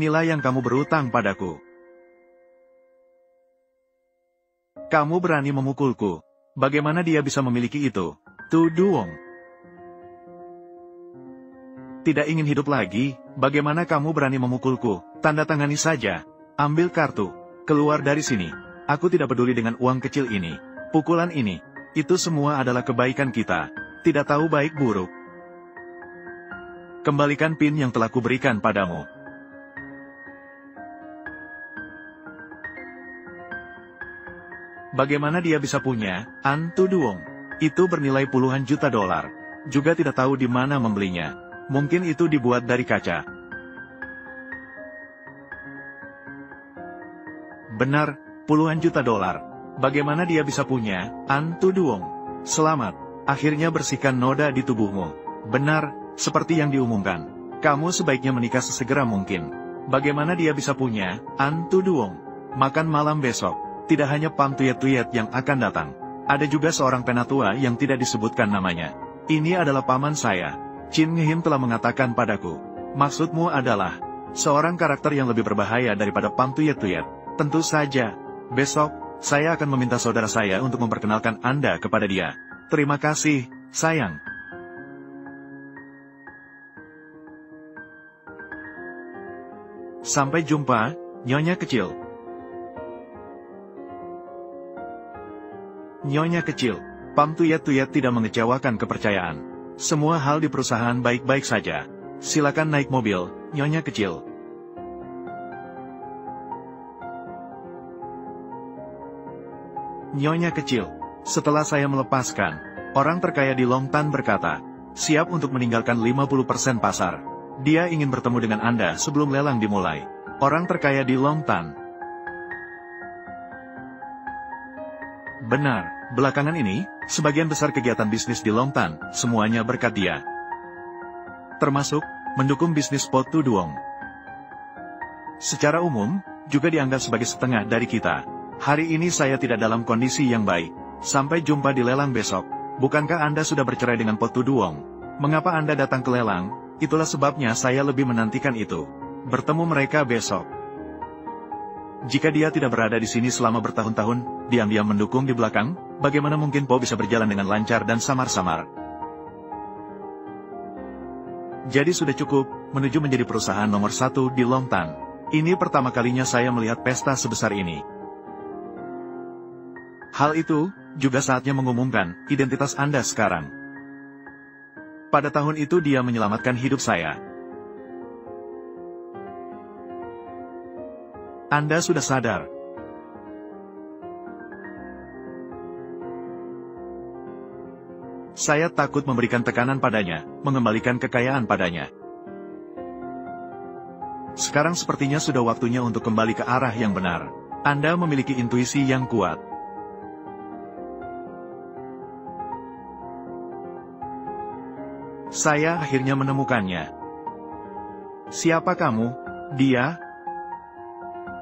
Inilah yang kamu berutang padaku. Kamu berani memukulku. Bagaimana dia bisa memiliki itu? Tu Duong. Tidak ingin hidup lagi, bagaimana kamu berani memukulku? Tanda tangani saja. Ambil kartu. Keluar dari sini. Aku tidak peduli dengan uang kecil ini. Pukulan ini. Itu semua adalah kebaikan kita. Tidak tahu baik buruk. Kembalikan pin yang telah kuberikan padamu. Bagaimana dia bisa punya, An Tu Duong? Itu bernilai puluhan juta dolar. Juga tidak tahu di mana membelinya. Mungkin itu dibuat dari kaca. Benar, puluhan juta dolar. Bagaimana dia bisa punya, An Tu Duong? Selamat, akhirnya bersihkan noda di tubuhmu. Benar, seperti yang diumumkan. Kamu sebaiknya menikah sesegera mungkin. Bagaimana dia bisa punya, An Tu Duong? Makan malam besok. Tidak hanya Pam Tuyet-Tuyet yang akan datang. Ada juga seorang penatua yang tidak disebutkan namanya. Ini adalah paman saya. Chin Ngehim telah mengatakan padaku. Maksudmu adalah seorang karakter yang lebih berbahaya daripada Pam Tuyet-Tuyet. Tentu saja. Besok, saya akan meminta saudara saya untuk memperkenalkan Anda kepada dia. Terima kasih, sayang. Sampai jumpa, Nyonya kecil. Nyonya kecil, Pam Tuyet-Tuyet tidak mengecewakan kepercayaan. Semua hal di perusahaan baik-baik saja. Silakan naik mobil, Nyonya kecil. Nyonya kecil, setelah saya melepaskan, orang terkaya di Longtan berkata, siap untuk meninggalkan 50% pasar. Dia ingin bertemu dengan Anda sebelum lelang dimulai. Orang terkaya di Longtan. Benar, belakangan ini, sebagian besar kegiatan bisnis di Longtan, semuanya berkat dia. Termasuk, mendukung bisnis Po Tu Duong. Secara umum, juga dianggap sebagai setengah dari kita. Hari ini saya tidak dalam kondisi yang baik. Sampai jumpa di lelang besok. Bukankah Anda sudah bercerai dengan Po Tu Duong? Mengapa Anda datang ke lelang? Itulah sebabnya saya lebih menantikan itu. Bertemu mereka besok. Jika dia tidak berada di sini selama bertahun-tahun, diam-diam mendukung di belakang, bagaimana mungkin Po bisa berjalan dengan lancar dan samar-samar? Jadi sudah cukup, menuju menjadi perusahaan nomor 1 di Longtan. Ini pertama kalinya saya melihat pesta sebesar ini. Hal itu, juga saatnya mengumumkan, identitas Anda sekarang. Pada tahun itu dia menyelamatkan hidup saya. Anda sudah sadar. Saya takut memberikan tekanan padanya, mengembalikan kekayaan padanya. Sekarang sepertinya sudah waktunya untuk kembali ke arah yang benar. Anda memiliki intuisi yang kuat. Saya akhirnya menemukannya. Siapa kamu? Dia?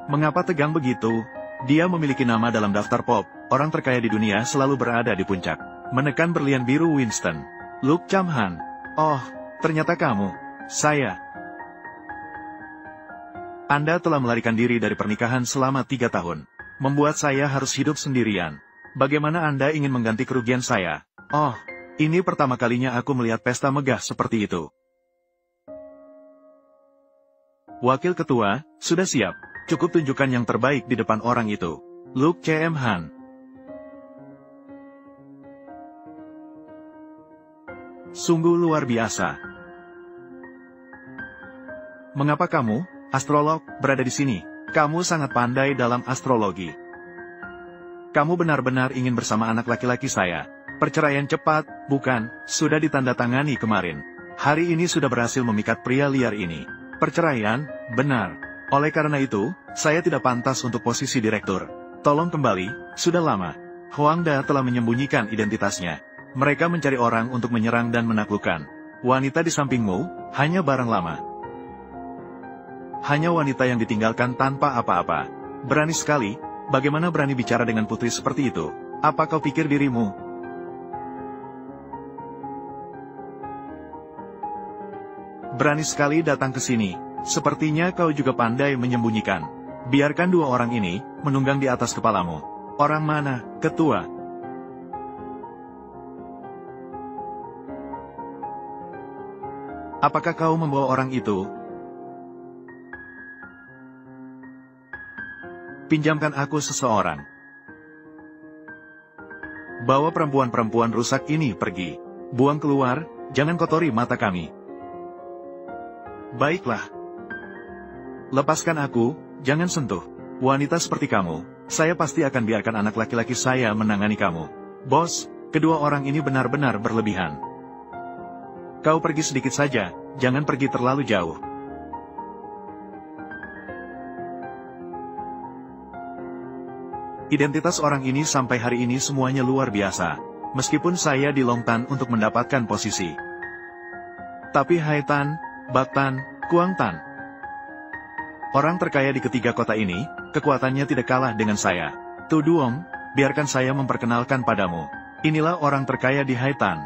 Mengapa tegang begitu? Dia memiliki nama dalam daftar pop, orang terkaya di dunia selalu berada di puncak. Menekan berlian biru Winston. Luke Chamhan. Oh, ternyata kamu. Saya. Anda telah melarikan diri dari pernikahan selama 3 tahun. Membuat saya harus hidup sendirian. Bagaimana Anda ingin mengganti kerugian saya? Oh, ini pertama kalinya aku melihat pesta megah seperti itu. Wakil ketua, sudah siap. Cukup tunjukkan yang terbaik di depan orang itu. Luke Chamhan. Sungguh luar biasa. Mengapa kamu, astrolog, berada di sini? Kamu sangat pandai dalam astrologi. Kamu benar-benar ingin bersama anak laki-laki saya. Perceraian cepat, bukan, sudah ditandatangani kemarin. Hari ini sudah berhasil memikat pria liar ini. Perceraian, benar. Oleh karena itu, saya tidak pantas untuk posisi direktur. Tolong kembali, sudah lama. Huangda telah menyembunyikan identitasnya. Mereka mencari orang untuk menyerang dan menaklukkan. Wanita di sampingmu, hanya barang lama. Hanya wanita yang ditinggalkan tanpa apa-apa. Berani sekali, bagaimana berani bicara dengan putri seperti itu? Apa kau pikir dirimu? Berani sekali datang ke sini. Sepertinya kau juga pandai menyembunyikan. Biarkan dua orang ini menunggang di atas kepalamu. Orang mana, ketua? Apakah kau membawa orang itu? Pinjamkan aku seseorang. Bawa perempuan-perempuan rusak ini pergi. Buang keluar, jangan kotori mata kami. Baiklah. Lepaskan aku, jangan sentuh. Wanita seperti kamu, saya pasti akan biarkan anak laki-laki saya menangani kamu. Bos, kedua orang ini benar-benar berlebihan. Kau pergi sedikit saja, jangan pergi terlalu jauh. Identitas orang ini sampai hari ini semuanya luar biasa, meskipun saya di Longtan untuk mendapatkan posisi. Tapi Haitan, Baktan, Kuangtan, orang terkaya di ketiga kota ini, kekuatannya tidak kalah dengan saya. Tu Duong, biarkan saya memperkenalkan padamu. Inilah orang terkaya di Haitan.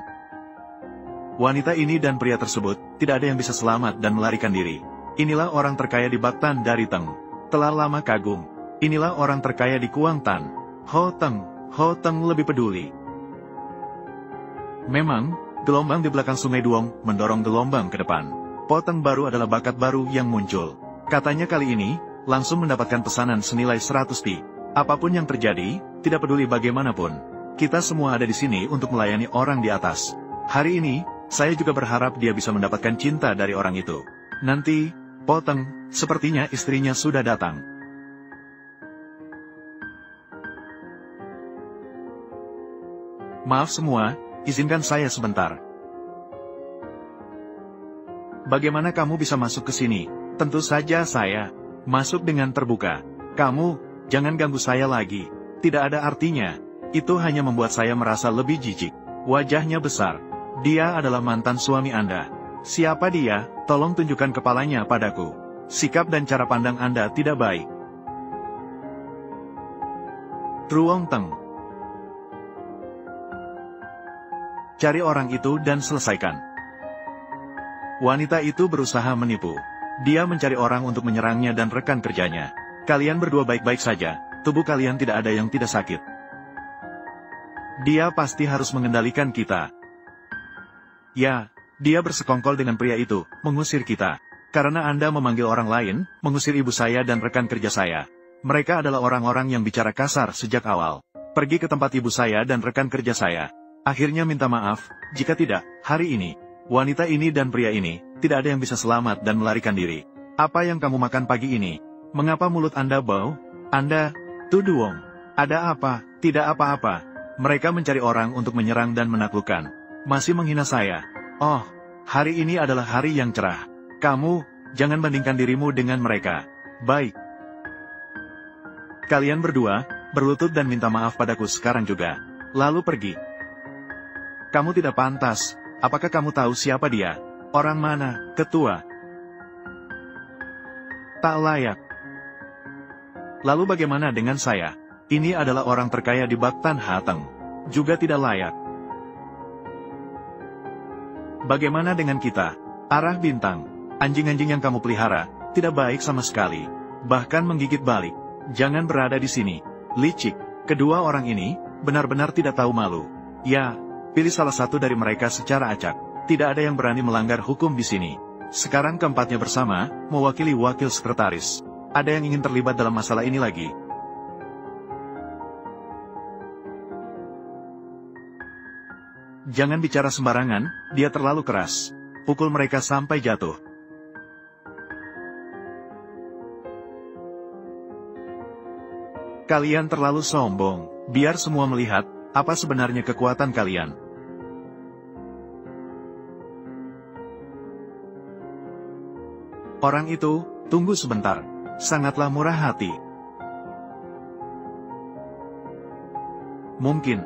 Wanita ini dan pria tersebut, tidak ada yang bisa selamat dan melarikan diri. Inilah orang terkaya di Baktan dari Teng. Telah lama kagum. Inilah orang terkaya di Kuangtan. Ho Teng lebih peduli. Memang, gelombang di belakang Sungai Duong mendorong gelombang ke depan. Po Teng baru adalah bakat baru yang muncul. Katanya kali ini, langsung mendapatkan pesanan senilai 100 pi. Apapun yang terjadi, tidak peduli bagaimanapun. Kita semua ada di sini untuk melayani orang di atas. Hari ini, saya juga berharap dia bisa mendapatkan cinta dari orang itu. Nanti, Po Teng, sepertinya istrinya sudah datang. Maaf semua, izinkan saya sebentar. Bagaimana kamu bisa masuk ke sini? Tentu saja saya masuk dengan terbuka. Kamu, jangan ganggu saya lagi. Tidak ada artinya. Itu hanya membuat saya merasa lebih jijik. Wajahnya besar. Dia adalah mantan suami Anda. Siapa dia? Tolong tunjukkan kepalanya padaku. Sikap dan cara pandang Anda tidak baik. Truong Teng. Cari orang itu dan selesaikan. Wanita itu berusaha menipu. Dia mencari orang untuk menyerangnya dan rekan kerjanya. Kalian berdua baik-baik saja, tubuh kalian tidak ada yang tidak sakit. Dia pasti harus mengendalikan kita. Ya, dia bersekongkol dengan pria itu, mengusir kita. Karena Anda memanggil orang lain, mengusir ibu saya dan rekan kerja saya. Mereka adalah orang-orang yang bicara kasar sejak awal. Pergi ke tempat ibu saya dan rekan kerja saya. Akhirnya minta maaf, jika tidak, hari ini, wanita ini dan pria ini, tidak ada yang bisa selamat dan melarikan diri. Apa yang kamu makan pagi ini? Mengapa mulut Anda bau? Anda, Tu Duong. Ada apa? Tidak apa-apa. Mereka mencari orang untuk menyerang dan menaklukkan. Masih menghina saya. Oh, hari ini adalah hari yang cerah. Kamu, jangan bandingkan dirimu dengan mereka. Baik. Kalian berdua, berlutut dan minta maaf padaku sekarang juga. Lalu pergi. Kamu tidak pantas. Apakah kamu tahu siapa dia? Orang mana, ketua? Tak layak. Lalu bagaimana dengan saya? Ini adalah orang terkaya di Baktan Hateng. Juga tidak layak. Bagaimana dengan kita? Arah bintang. Anjing-anjing yang kamu pelihara, tidak baik sama sekali. Bahkan menggigit balik. Jangan berada di sini. Licik. Kedua orang ini, benar-benar tidak tahu malu. Ya. Pilih salah satu dari mereka secara acak. Tidak ada yang berani melanggar hukum di sini. Sekarang keempatnya bersama, mewakili wakil sekretaris. Ada yang ingin terlibat dalam masalah ini lagi? Jangan bicara sembarangan, dia terlalu keras. Pukul mereka sampai jatuh. Kalian terlalu sombong. Biar semua melihat, apa sebenarnya kekuatan kalian. Orang itu, tunggu sebentar. Sangatlah murah hati. Mungkin.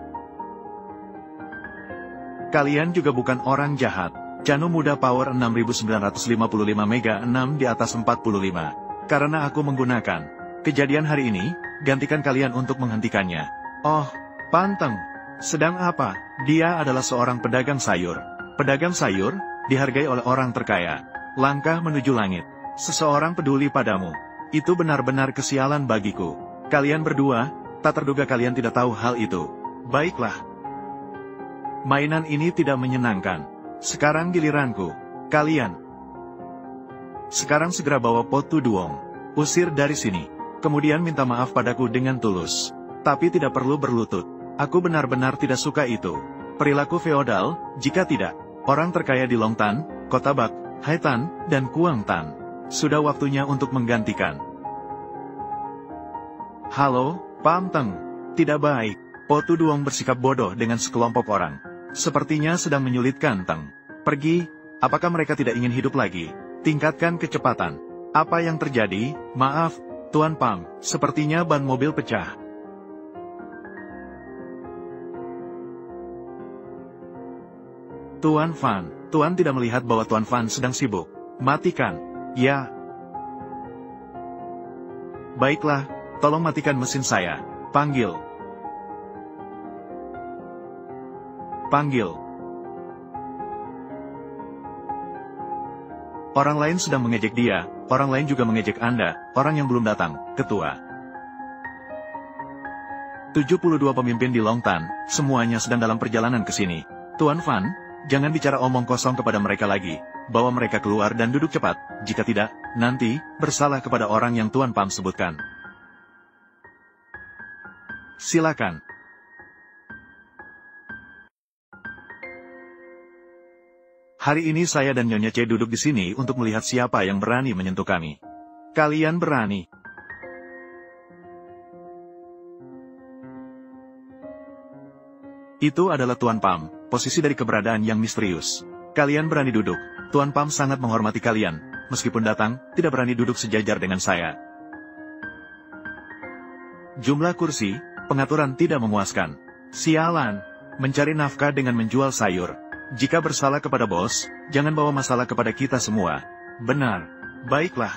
Kalian juga bukan orang jahat. Cano muda power 6955 mega 6 di atas 45. Karena aku menggunakan kejadian hari ini, gantikan kalian untuk menghentikannya. Oh, Panteng. Sedang apa? Dia adalah seorang pedagang sayur. Pedagang sayur, dihargai oleh orang terkaya. Langkah menuju langit. Seseorang peduli padamu. Itu benar-benar kesialan bagiku. Kalian berdua, tak terduga kalian tidak tahu hal itu. Baiklah. Mainan ini tidak menyenangkan. Sekarang giliranku. Kalian. Sekarang segera bawa Potu Duong. Usir dari sini. Kemudian minta maaf padaku dengan tulus. Tapi tidak perlu berlutut. Aku benar-benar tidak suka itu. Perilaku feodal, jika tidak. Orang terkaya di Longtan, Kota Bak, Haitan, dan Kuangtan. Sudah waktunya untuk menggantikan. Halo, Pam Teng. Tidak baik. Potu Duong bersikap bodoh dengan sekelompok orang. Sepertinya sedang menyulitkan Teng. Pergi, apakah mereka tidak ingin hidup lagi? Tingkatkan kecepatan. Apa yang terjadi? Maaf, Tuan Pam, sepertinya ban mobil pecah. Tuan Fan, Tuan tidak melihat bahwa Tuan Fan sedang sibuk. Matikan. Ya. Baiklah, tolong matikan mesin saya. Panggil. Panggil. Orang lain sedang mengejek dia, orang lain juga mengejek Anda, orang yang belum datang, Ketua. 72 pemimpin di Longtan, semuanya sedang dalam perjalanan ke sini. Tuan Fan, jangan bicara omong kosong kepada mereka lagi. Bawa mereka keluar dan duduk cepat, jika tidak, nanti, bersalah kepada orang yang Tuan Pam sebutkan. Silakan. Hari ini saya dan Nyonya C duduk di sini untuk melihat siapa yang berani menyentuh kami. Kalian berani. Itu adalah Tuan Pam, posisi dari keberadaan yang misterius. Kalian berani duduk. Tuan Pam sangat menghormati kalian, meskipun datang, tidak berani duduk sejajar dengan saya. Jumlah kursi, pengaturan tidak memuaskan. Sialan, mencari nafkah dengan menjual sayur. Jika bersalah kepada bos, jangan bawa masalah kepada kita semua. Benar. Baiklah.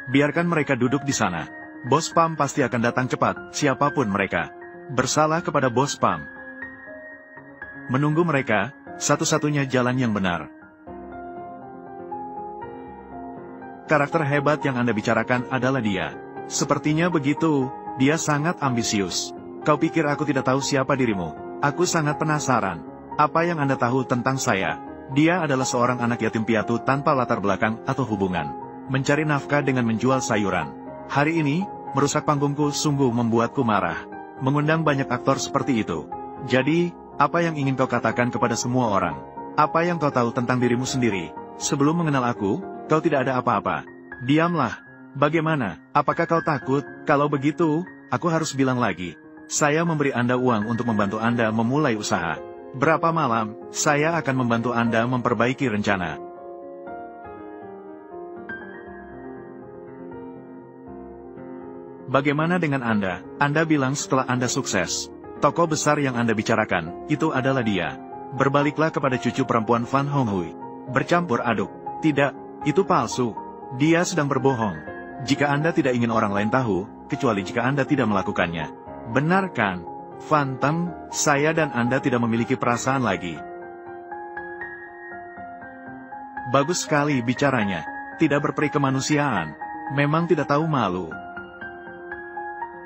Biarkan mereka duduk di sana. Bos Pam pasti akan datang cepat, siapapun mereka. Bersalah kepada Bos Pam. Menunggu mereka, satu-satunya jalan yang benar. Karakter hebat yang Anda bicarakan adalah dia. Sepertinya begitu, dia sangat ambisius. Kau pikir aku tidak tahu siapa dirimu? Aku sangat penasaran. Apa yang Anda tahu tentang saya? Dia adalah seorang anak yatim piatu tanpa latar belakang atau hubungan. Mencari nafkah dengan menjual sayuran. Hari ini, merusak panggungku sungguh membuatku marah. Mengundang banyak aktor seperti itu. Jadi, apa yang ingin kau katakan kepada semua orang? Apa yang kau tahu tentang dirimu sendiri? Sebelum mengenal aku, kau tidak ada apa-apa. Diamlah. Bagaimana? Apakah kau takut? Kalau begitu, aku harus bilang lagi. Saya memberi Anda uang untuk membantu Anda memulai usaha. Berapa malam, saya akan membantu Anda memperbaiki rencana. Bagaimana dengan Anda? Anda bilang setelah Anda sukses. Tokoh besar yang Anda bicarakan, itu adalah dia. Berbaliklah kepada cucu perempuan Fan Honghui. Bercampur aduk. Tidak, itu palsu. Dia sedang berbohong. Jika Anda tidak ingin orang lain tahu, kecuali jika Anda tidak melakukannya. Benar kan? Fan Teng, saya dan Anda tidak memiliki perasaan lagi. Bagus sekali bicaranya. Tidak berperi kemanusiaan. Memang tidak tahu malu.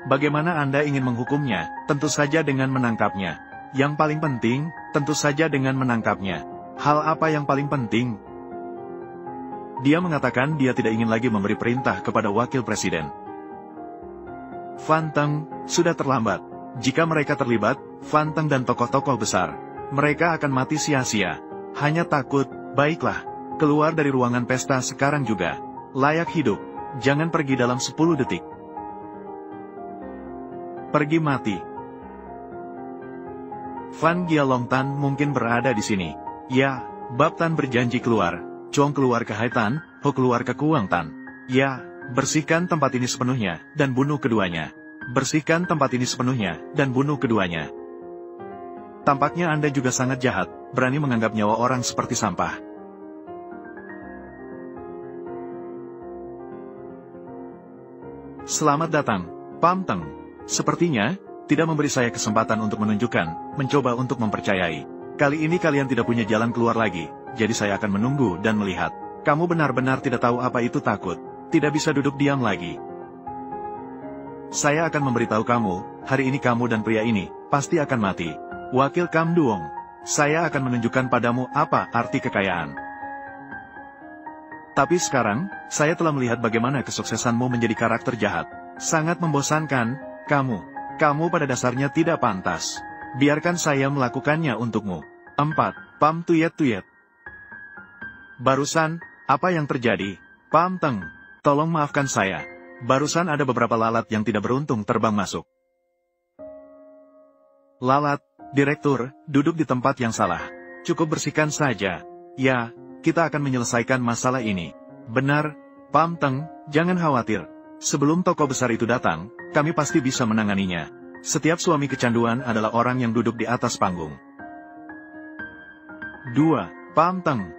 Bagaimana Anda ingin menghukumnya? Tentu saja dengan menangkapnya. Yang paling penting, tentu saja dengan menangkapnya. Hal apa yang paling penting? Dia mengatakan dia tidak ingin lagi memberi perintah kepada wakil presiden. Fan Teng, sudah terlambat. Jika mereka terlibat, Fan Teng dan tokoh-tokoh besar, mereka akan mati sia-sia. Hanya takut, baiklah. Keluar dari ruangan pesta sekarang juga. Layak hidup. Jangan pergi dalam 10 detik. Pergi mati. Fan Gialongtan mungkin berada di sini. Ya, Bab Tan berjanji keluar. Chong keluar ke Haitan, Ho keluar ke Kuangtan. Ya, bersihkan tempat ini sepenuhnya, dan bunuh keduanya. Bersihkan tempat ini sepenuhnya, dan bunuh keduanya. Tampaknya Anda juga sangat jahat, berani menganggap nyawa orang seperti sampah. Selamat datang, Pam Teng. Sepertinya, tidak memberi saya kesempatan untuk menunjukkan, mencoba untuk mempercayai. Kali ini kalian tidak punya jalan keluar lagi, jadi saya akan menunggu dan melihat. Kamu benar-benar tidak tahu apa itu takut. Tidak bisa duduk diam lagi. Saya akan memberitahu kamu, hari ini kamu dan pria ini pasti akan mati. Wakil Kam Duong, saya akan menunjukkan padamu apa arti kekayaan. Tapi sekarang, saya telah melihat bagaimana kesuksesanmu menjadi karakter jahat. Sangat membosankan, kamu pada dasarnya tidak pantas. Biarkan saya melakukannya untukmu. 4. Pam Tuyet. Barusan, apa yang terjadi? Pam Teng, tolong maafkan saya. Barusan ada beberapa lalat yang tidak beruntung terbang masuk. Lalat, direktur, duduk di tempat yang salah. Cukup bersihkan saja. Ya, kita akan menyelesaikan masalah ini. Benar, Pam Teng, jangan khawatir. Sebelum tokoh besar itu datang, kami pasti bisa menanganinya. Setiap suami kecanduan adalah orang yang duduk di atas panggung. 2. Pam Teng.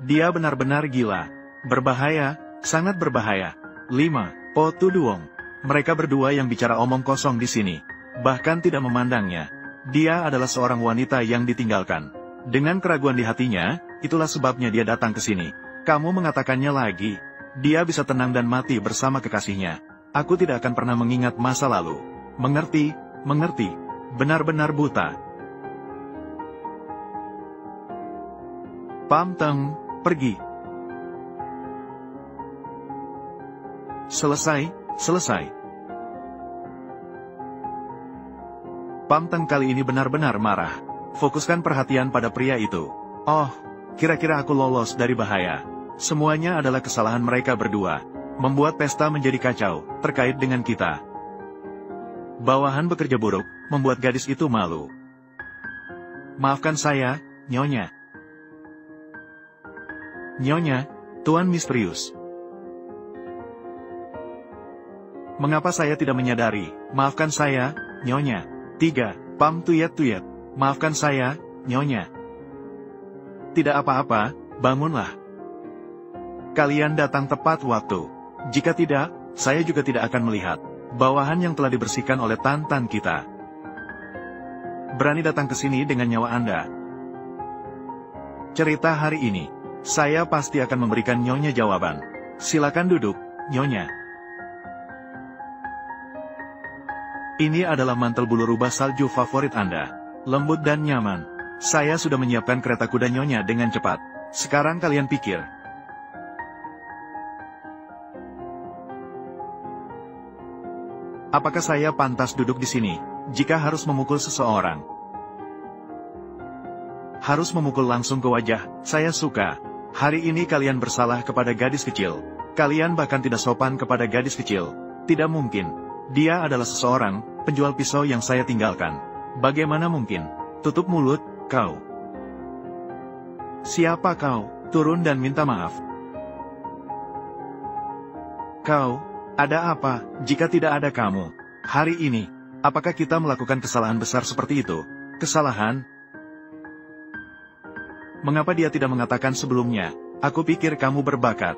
Dia benar-benar gila. Berbahaya, sangat berbahaya. 5. Po Tu Duong. Mereka berdua yang bicara omong kosong di sini. Bahkan tidak memandangnya. Dia adalah seorang wanita yang ditinggalkan. Dengan keraguan di hatinya, itulah sebabnya dia datang ke sini. Kamu mengatakannya lagi. Dia bisa tenang dan mati bersama kekasihnya. Aku tidak akan pernah mengingat masa lalu. Mengerti? Benar-benar buta. Pam Teng, pergi. Selesai. Pam Teng kali ini benar-benar marah. Fokuskan perhatian pada pria itu. Oh, kira-kira aku lolos dari bahaya. Semuanya adalah kesalahan mereka berdua. Membuat pesta menjadi kacau, terkait dengan kita. Bawahan bekerja buruk, membuat gadis itu malu. Maafkan saya, Nyonya. Nyonya, Tuan misterius. Mengapa saya tidak menyadari? Maafkan saya, Nyonya. 3. Pam Tuyet. Maafkan saya, Nyonya. Tidak apa-apa, bangunlah. Kalian datang tepat waktu. Jika tidak, saya juga tidak akan melihat bawahan yang telah dibersihkan oleh Tan kita. Berani datang ke sini dengan nyawa Anda. Cerita hari ini, saya pasti akan memberikan Nyonya jawaban. Silakan duduk, Nyonya. Ini adalah mantel bulu rubah salju favorit Anda. Lembut dan nyaman. Saya sudah menyiapkan kereta kuda Nyonya dengan cepat. Sekarang kalian pikir. Apakah saya pantas duduk di sini, jika harus memukul seseorang? Harus memukul langsung ke wajah, saya suka. Hari ini kalian bersalah kepada gadis kecil. Kalian bahkan tidak sopan kepada gadis kecil. Tidak mungkin. Dia adalah seseorang, penjual pisau yang saya tinggalkan. Bagaimana mungkin? Tutup mulut, kau. Siapa kau? Turun dan minta maaf. Kau, ada apa, jika tidak ada kamu? Hari ini, apakah kita melakukan kesalahan besar seperti itu? Kesalahan? Mengapa dia tidak mengatakan sebelumnya? Aku pikir kamu berbakat.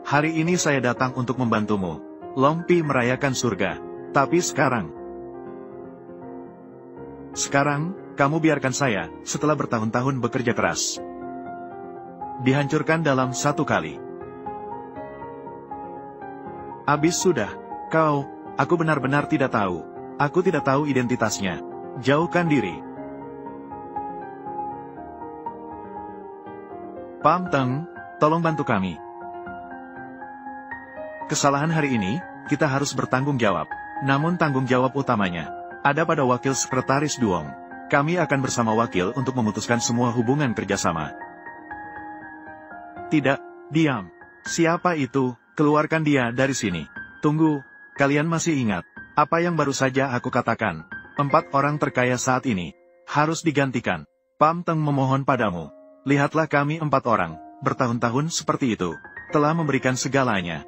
Hari ini saya datang untuk membantumu. Longpi merayakan surga. Tapi sekarang, kamu biarkan saya, setelah bertahun-tahun bekerja keras, dihancurkan dalam satu kali. Habis sudah. Aku benar-benar tidak tahu. Aku tidak tahu identitasnya. Jauhkan diri. Pam Teng, tolong bantu kami. Kesalahan hari ini, kita harus bertanggung jawab. Namun tanggung jawab utamanya ada pada wakil sekretaris Duong. Kami akan bersama wakil untuk memutuskan semua hubungan kerjasama. Tidak, diam. Siapa itu? Keluarkan dia dari sini. Tunggu, kalian masih ingat apa yang baru saja aku katakan? 4 orang terkaya saat ini harus digantikan. Pam Teng memohon padamu. Lihatlah kami 4 orang, bertahun-tahun seperti itu, telah memberikan segalanya.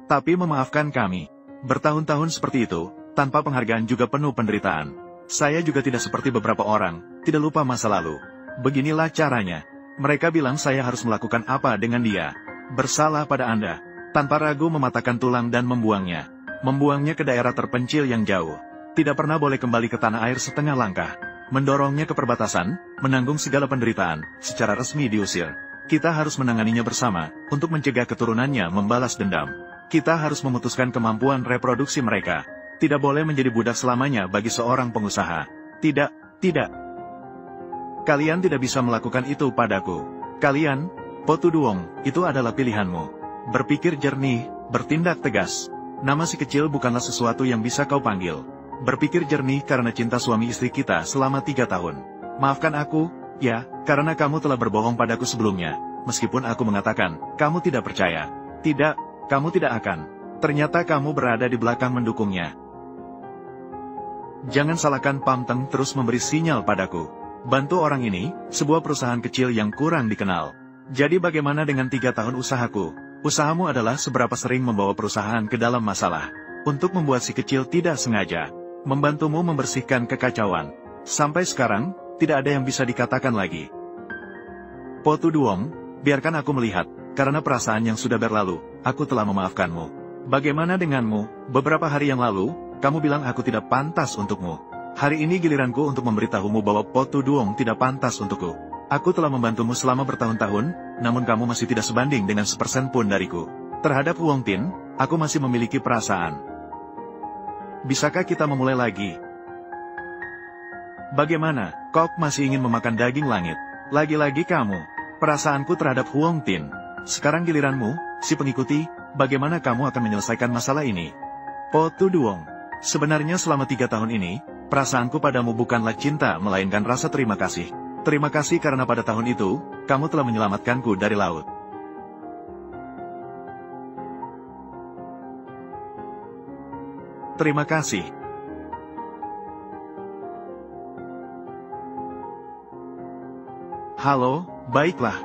Tapi memaafkan kami. Bertahun-tahun seperti itu, tanpa penghargaan juga penuh penderitaan. Saya juga tidak seperti beberapa orang, tidak lupa masa lalu. Beginilah caranya. Mereka bilang saya harus melakukan apa dengan dia. Bersalah pada Anda. Tanpa ragu mematahkan tulang dan membuangnya. Membuangnya ke daerah terpencil yang jauh. Tidak pernah boleh kembali ke tanah air setengah langkah. mendorongnya ke perbatasan, menanggung segala penderitaan, secara resmi diusir. Kita harus menanganinya bersama, untuk mencegah keturunannya membalas dendam. Kita harus memutuskan kemampuan reproduksi mereka. Tidak boleh menjadi budak selamanya bagi seorang pengusaha. Tidak, tidak. Kalian tidak bisa melakukan itu padaku. Kalian, Potuduong, itu adalah pilihanmu. Berpikir jernih, bertindak tegas. Nama si kecil bukanlah sesuatu yang bisa kau panggil. Berpikir jernih karena cinta suami istri kita selama 3 tahun. Maafkan aku, ya, karena kamu telah berbohong padaku sebelumnya. Meskipun aku mengatakan, kamu tidak percaya. Tidak, kamu tidak akan. Ternyata kamu berada di belakang mendukungnya. Jangan salahkan Pamteng terus memberi sinyal padaku. Bantu orang ini, sebuah perusahaan kecil yang kurang dikenal. Jadi bagaimana dengan 3 tahun usahaku? Usahamu adalah seberapa sering membawa perusahaan ke dalam masalah. Untuk membuat si kecil tidak sengaja membantumu membersihkan kekacauan. Sampai sekarang, tidak ada yang bisa dikatakan lagi. Potuduong, biarkan aku melihat, karena perasaan yang sudah berlalu, aku telah memaafkanmu. Bagaimana denganmu? Beberapa hari yang lalu, kamu bilang aku tidak pantas untukmu. Hari ini giliranku untuk memberitahumu bahwa Potuduong tidak pantas untukku. Aku telah membantumu selama bertahun-tahun, namun kamu masih tidak sebanding dengan 1% pun dariku. Terhadap Huong Tin, aku masih memiliki perasaan. Bisakah kita memulai lagi? Bagaimana, kok masih ingin memakan daging langit? Lagi-lagi kamu. Perasaanku terhadap Huong Tin. Sekarang giliranmu, si pengikuti, bagaimana kamu akan menyelesaikan masalah ini? Potuduong, sebenarnya selama 3 tahun ini, perasaanku padamu bukanlah cinta melainkan rasa terima kasih. Terima kasih karena pada tahun itu, kamu telah menyelamatkanku dari laut. Terima kasih. Halo, baiklah.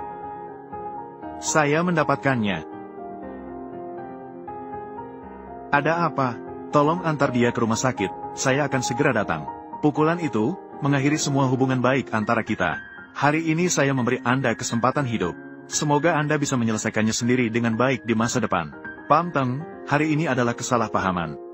Saya mendapatkannya. Ada apa? Tolong antar dia ke rumah sakit, saya akan segera datang. Pukulan itu, mengakhiri semua hubungan baik antara kita. Hari ini saya memberi Anda kesempatan hidup. Semoga Anda bisa menyelesaikannya sendiri dengan baik di masa depan. Pamteng, hari ini adalah kesalahpahaman.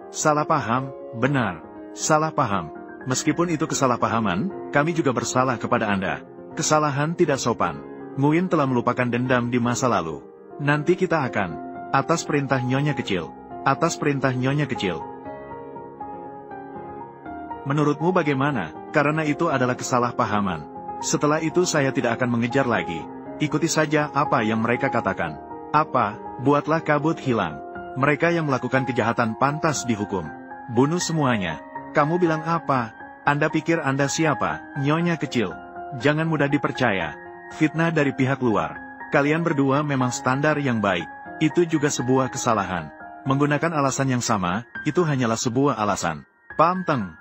Salah paham, benar. Salah paham. Meskipun itu kesalahpahaman, kami juga bersalah kepada Anda. Kesalahan tidak sopan. Nguyen telah melupakan dendam di masa lalu. Nanti kita akan, atas perintah Nyonya Kecil. Atas perintah Nyonya Kecil. Menurutmu bagaimana? Karena itu adalah kesalahpahaman. Setelah itu saya tidak akan mengejar lagi. Ikuti saja apa yang mereka katakan. Apa? Buatlah kabut hilang. Mereka yang melakukan kejahatan pantas dihukum. Bunuh semuanya. Kamu bilang apa? Anda pikir Anda siapa? Nyonya Kecil. Jangan mudah dipercaya. Fitnah dari pihak luar. Kalian berdua memang standar yang baik. Itu juga sebuah kesalahan. Menggunakan alasan yang sama, itu hanyalah sebuah alasan. Pamteng.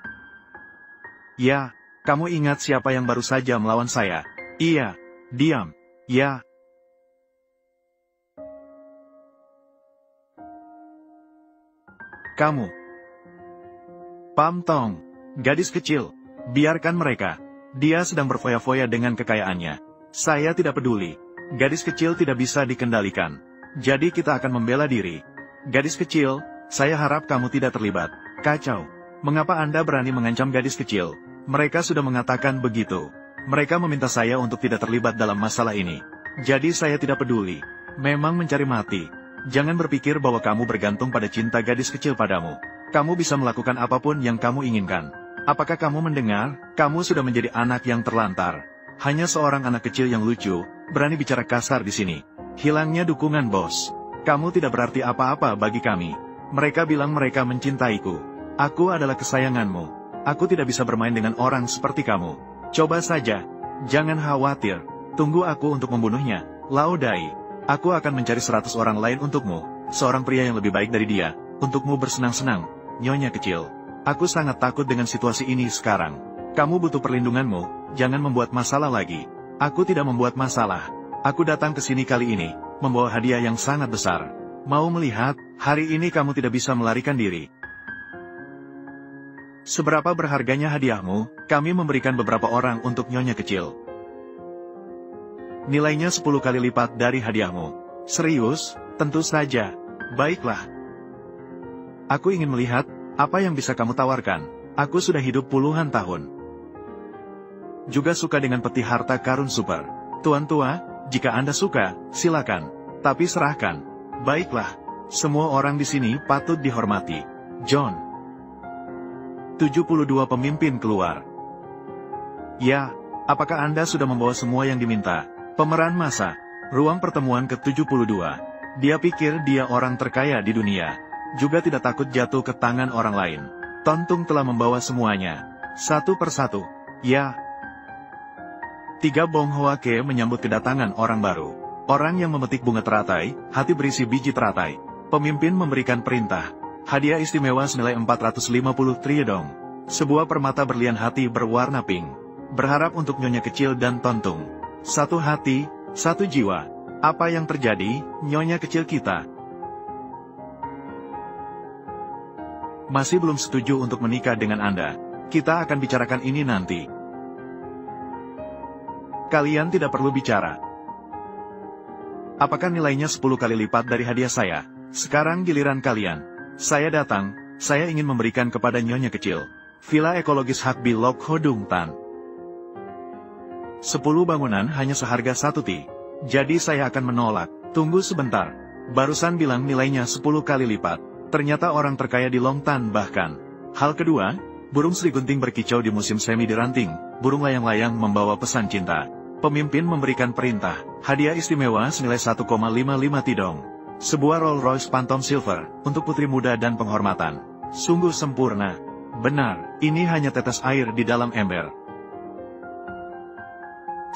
Ya, kamu ingat siapa yang baru saja melawan saya? Iya. Diam. Ya. Kamu. Pamtong. Gadis kecil. Biarkan mereka. Dia sedang berfoya-foya dengan kekayaannya. Saya tidak peduli. Gadis kecil tidak bisa dikendalikan. Jadi kita akan membela diri. Gadis kecil, saya harap kamu tidak terlibat. Kacau. Mengapa Anda berani mengancam gadis kecil? Mereka sudah mengatakan begitu. Mereka meminta saya untuk tidak terlibat dalam masalah ini. Jadi saya tidak peduli. Memang mencari mati. Jangan berpikir bahwa kamu bergantung pada cinta gadis kecil padamu. Kamu bisa melakukan apapun yang kamu inginkan. Apakah kamu mendengar? Kamu sudah menjadi anak yang terlantar. Hanya seorang anak kecil yang lucu, berani bicara kasar di sini. Hilangnya dukungan bos. Kamu tidak berarti apa-apa bagi kami. Mereka bilang mereka mencintaiku. Aku adalah kesayanganmu. Aku tidak bisa bermain dengan orang seperti kamu. Coba saja. Jangan khawatir. Tunggu aku untuk membunuhnya. Laodai. Aku akan mencari 100 orang lain untukmu. Seorang pria yang lebih baik dari dia. Untukmu bersenang-senang. Nyonya Kecil. Aku sangat takut dengan situasi ini sekarang. Kamu butuh perlindunganmu. Jangan membuat masalah lagi. Aku tidak membuat masalah. Aku datang ke sini kali ini, membawa hadiah yang sangat besar. Mau melihat? Hari ini kamu tidak bisa melarikan diri. Seberapa berharganya hadiahmu? Kami memberikan beberapa orang untuk Nyonya Kecil. Nilainya 10 kali lipat dari hadiahmu. Serius? Tentu saja. Baiklah. Aku ingin melihat, apa yang bisa kamu tawarkan. Aku sudah hidup puluhan tahun. Juga suka dengan peti harta karun super. Tuan tua, jika Anda suka, silakan. Tapi serahkan. Baiklah. Semua orang di sini patut dihormati. John. 72 pemimpin keluar. Ya, apakah Anda sudah membawa semua yang diminta? Pemeran masa. Ruang pertemuan ke-72. Dia pikir dia orang terkaya di dunia. Juga tidak takut jatuh ke tangan orang lain. Tontung telah membawa semuanya. Satu persatu. Ya. 3 Bong Hoake menyambut kedatangan orang baru. Orang yang memetik bunga teratai, hati berisi biji teratai. Pemimpin memberikan perintah. Hadiah istimewa senilai 450 triedong. Sebuah permata berlian hati berwarna pink. Berharap untuk nyonya kecil dan Tontung. Satu hati, satu jiwa. Apa yang terjadi, nyonya kecil kita? Masih belum setuju untuk menikah dengan Anda. Kita akan bicarakan ini nanti. Kalian tidak perlu bicara. Apakah nilainya 10 kali lipat dari hadiah saya? Sekarang giliran kalian. Saya datang, saya ingin memberikan kepada nyonya kecil. Villa ekologis Hakbi Lok Hodung Tan. 10 bangunan hanya seharga 1 ti. Jadi saya akan menolak. Tunggu sebentar. Barusan bilang nilainya 10 kali lipat. Ternyata orang terkaya di Long Tan bahkan. Hal kedua, burung serigunting berkicau di musim semi di ranting. Burung layang-layang membawa pesan cinta. Pemimpin memberikan perintah. Hadiah istimewa senilai 1,55 tidong. Sebuah Rolls Royce Phantom Silver untuk putri muda dan penghormatan. Sungguh sempurna. Benar, ini hanya tetes air di dalam ember.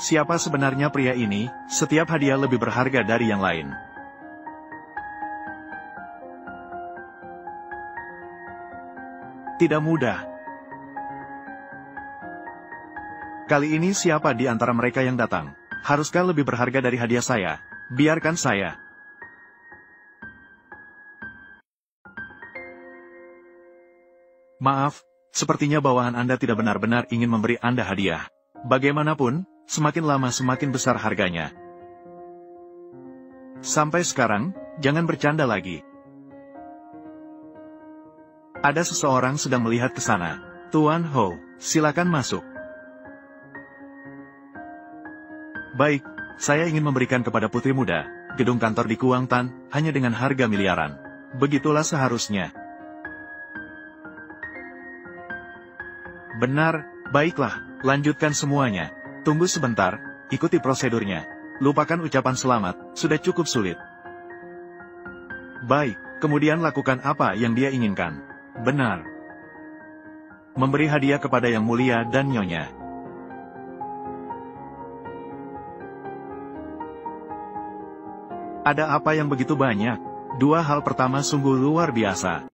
Siapa sebenarnya pria ini? Setiap hadiah lebih berharga dari yang lain. Tidak mudah. Kali ini siapa di antara mereka yang datang? Haruskah lebih berharga dari hadiah saya? Biarkan saya. Maaf, sepertinya bawahan Anda tidak benar-benar ingin memberi Anda hadiah. Bagaimanapun, semakin lama semakin besar harganya. Sampai sekarang, jangan bercanda lagi. Ada seseorang sedang melihat ke sana. Tuan Ho, silakan masuk. Baik, saya ingin memberikan kepada putri muda, gedung kantor di Kuangtan, hanya dengan harga miliaran. Begitulah seharusnya. Benar, baiklah, lanjutkan semuanya. Tunggu sebentar, ikuti prosedurnya. Lupakan ucapan selamat, sudah cukup sulit. Baik, kemudian lakukan apa yang dia inginkan. Benar. Memberi hadiah kepada yang mulia dan nyonya. Ada apa yang begitu banyak? 2 hal pertama sungguh luar biasa.